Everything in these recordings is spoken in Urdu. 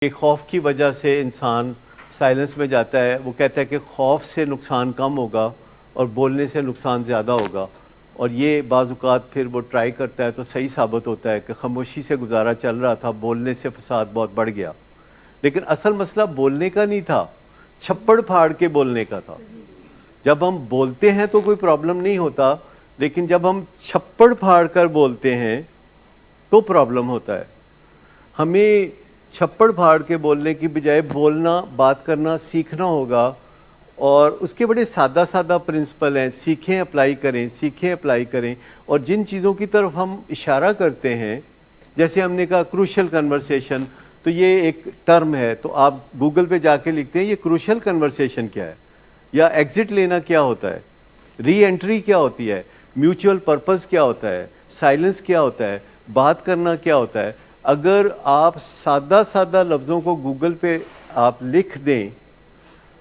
کہ خوف کی وجہ سے انسان سائلنس میں جاتا ہے. وہ کہتا ہے کہ خوف سے نقصان کم ہوگا اور بولنے سے نقصان زیادہ ہوگا, اور یہ بعض اوقات پھر وہ ٹرائی کرتا ہے تو صحیح ثابت ہوتا ہے کہ خاموشی سے گزارا چل رہا تھا, بولنے سے فساد بہت بڑھ گیا. لیکن اصل مسئلہ بولنے کا نہیں تھا, چھپڑ پھاڑ کے بولنے کا تھا. جب ہم بولتے ہیں تو کوئی پرابلم نہیں ہوتا, لیکن جب ہم چھپڑ پھاڑ کر بولتے ہیں تو پرابلم ہوتا ہے. ہمیں چھپڑ پھاڑ کے بولنے کی بجائے بولنا, بات کرنا سیکھنا ہوگا, اور اس کے بڑے سادہ سادہ پرنسپل ہیں. سیکھیں, اپلائی کریں, سیکھیں, اپلائی کریں. اور جن چیزوں کی طرف ہم اشارہ کرتے ہیں, جیسے ہم نے کہا کروشل کنورسیشن, تو یہ ایک ٹرم ہے, تو آپ گوگل پہ جا کے لکھتے ہیں یہ کروشل کنورسیشن کیا ہے, یا ایگزٹ لینا کیا ہوتا ہے, ری انٹری کیا ہوتی ہے, میوچول پرپز کیا ہوتا ہے, سائلنس کیا ہوتا ہے, بات کرنا کیا ہوتا ہے. اگر آپ سادہ سادہ لفظوں کو گوگل پہ آپ لکھ دیں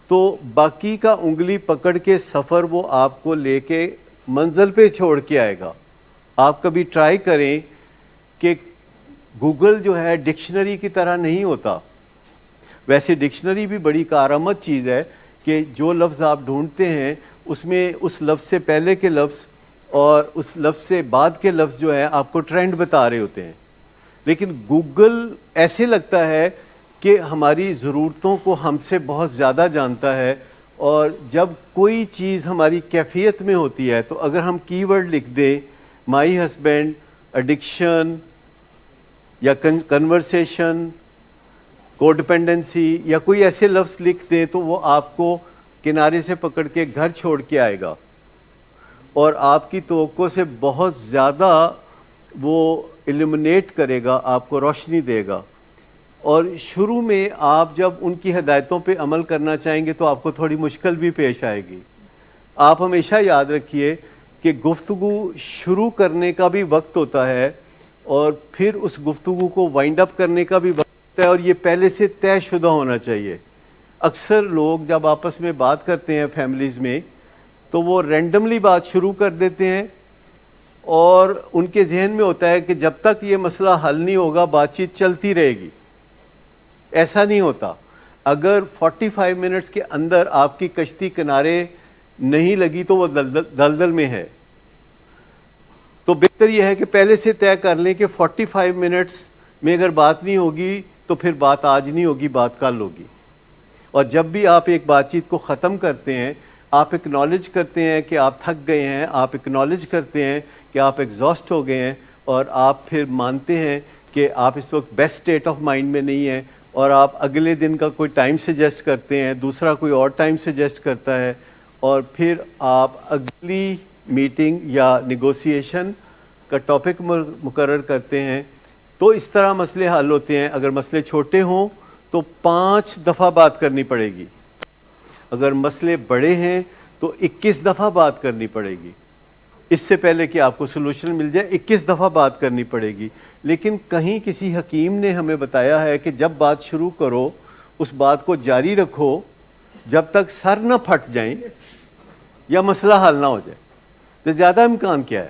تو باقی کا انگلی پکڑ کے سفر وہ آپ کو لے کے منزل پہ چھوڑ کے آئے گا. آپ کبھی ٹرائی کریں کہ گوگل جو ہے ڈکشنری کی طرح نہیں ہوتا. ویسے ڈکشنری بھی بڑی کارآمد چیز ہے کہ جو لفظ آپ ڈھونڈتے ہیں اس میں اس لفظ سے پہلے کے لفظ اور اس لفظ سے بعد کے لفظ جو ہے آپ کو ٹرینڈ بتا رہے ہوتے ہیں. لیکن گوگل ایسے لگتا ہے کہ ہماری ضرورتوں کو ہم سے بہت زیادہ جانتا ہے, اور جب کوئی چیز ہماری کیفیت میں ہوتی ہے تو اگر ہم کی ورڈ لکھ دیں مائی ہسبینڈ, ایڈکشن یا کنورسیشن, کو ڈپینڈنسی, یا کوئی ایسے لفظ لکھ دیں تو وہ آپ کو کنارے سے پکڑ کے گھر چھوڑ کے آئے گا, اور آپ کی توقع سے بہت زیادہ وہ ایلیمنیٹ کرے گا, آپ کو روشنی دے گا. اور شروع میں آپ جب ان کی ہدایتوں پہ عمل کرنا چاہیں گے تو آپ کو تھوڑی مشکل بھی پیش آئے گی. آپ ہمیشہ یاد رکھیے کہ گفتگو شروع کرنے کا بھی وقت ہوتا ہے, اور پھر اس گفتگو کو وائنڈ اپ کرنے کا بھی وقت ہوتا ہے, اور یہ پہلے سے طے شدہ ہونا چاہیے. اکثر لوگ جب آپس میں بات کرتے ہیں فیملیز میں تو وہ رینڈملی بات شروع کر دیتے ہیں, اور ان کے ذہن میں ہوتا ہے کہ جب تک یہ مسئلہ حل نہیں ہوگا بات چیت چلتی رہے گی. ایسا نہیں ہوتا. اگر 45 منٹس کے اندر آپ کی کشتی کنارے نہیں لگی تو وہ دلدل میں ہے. تو بہتر یہ ہے کہ پہلے سے طے کر لیں کہ 45 منٹس میں اگر بات نہیں ہوگی تو پھر بات آج نہیں ہوگی, بات کل ہوگی. اور جب بھی آپ ایک بات چیت کو ختم کرتے ہیں آپ اکنالج کرتے ہیں کہ آپ تھک گئے ہیں, آپ اکنالج کرتے ہیں کہ آپ ایگزاسٹ ہو گئے ہیں, اور آپ پھر مانتے ہیں کہ آپ اس وقت بیسٹ اسٹیٹ آف مائنڈ میں نہیں ہیں, اور آپ اگلے دن کا کوئی ٹائم سجیسٹ کرتے ہیں, دوسرا کوئی اور ٹائم سجیسٹ کرتا ہے, اور پھر آپ اگلی میٹنگ یا نیگوسیشن کا ٹاپک مقرر کرتے ہیں. تو اس طرح مسئلے حل ہوتے ہیں. اگر مسئلے چھوٹے ہوں تو 5 دفعہ بات کرنی پڑے گی, اگر مسئلے بڑے ہیں تو 21 دفعہ بات کرنی پڑے گی. اس سے پہلے کہ آپ کو سلوشن مل جائے 21 دفعہ بات کرنی پڑے گی. لیکن کہیں کسی حکیم نے ہمیں بتایا ہے کہ جب بات شروع کرو اس بات کو جاری رکھو جب تک سر نہ پھٹ جائیں یا مسئلہ حل نہ ہو جائے. تو زیادہ امکان کیا ہے؟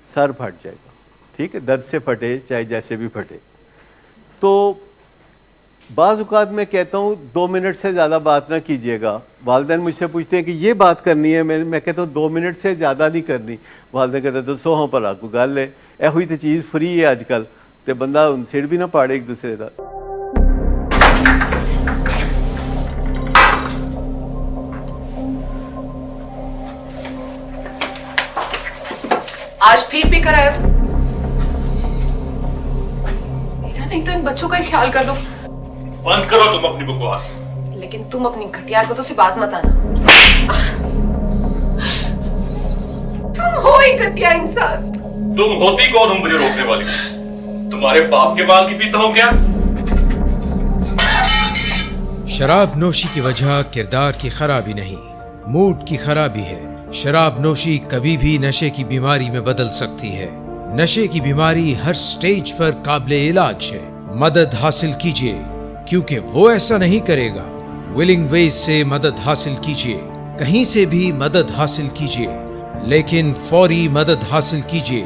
سر پھٹ جائے گا. ٹھیک ہے, درد سے پھٹے چاہے جیسے بھی پھٹے. تو بعض اوقات میں کہتا ہوں 2 منٹ سے زیادہ بات نہ کیجیے گا. والدین مجھ سے پوچھتے ہیں کہ یہ بات کرنی ہے, میں کہتا ہوں 2 منٹ سے زیادہ نہیں کرنی. والدین کہتے ہیں تو سوہاں پر آپ کو گل ہے, اے ہوئی تو چیز فری ہے اج کل, تو بندہ سڑ بھی نہ پاڑے ایک دوسرے کا. آج پھر بھی کرایا تو نہیں تو ان بچوں کا ہی خیال کر لو. بند کرو تم اپنی بکواس. لیکن تم اپنی گھٹیار کو تو سے باز مت آنا. تم ہو ہی گھٹیا انسان. تم ہوتی کون ہو مجھے روکنے والی؟ تمہارے باپ کے مال کی پیتا ہوں کیا؟ شراب نوشی کی وجہ کردار کی خرابی نہیں, موڈ کی خرابی ہے. شراب نوشی کبھی بھی نشے کی بیماری میں بدل سکتی ہے. نشے کی بیماری ہر سٹیج پر قابل علاج ہے. مدد حاصل کیجیے کیونکہ وہ ایسا نہیں کرے گا. ولنگ ویز سے مدد حاصل کیجیے, کہیں سے بھی مدد حاصل کیجیے, لیکن فوری مدد حاصل کیجیے.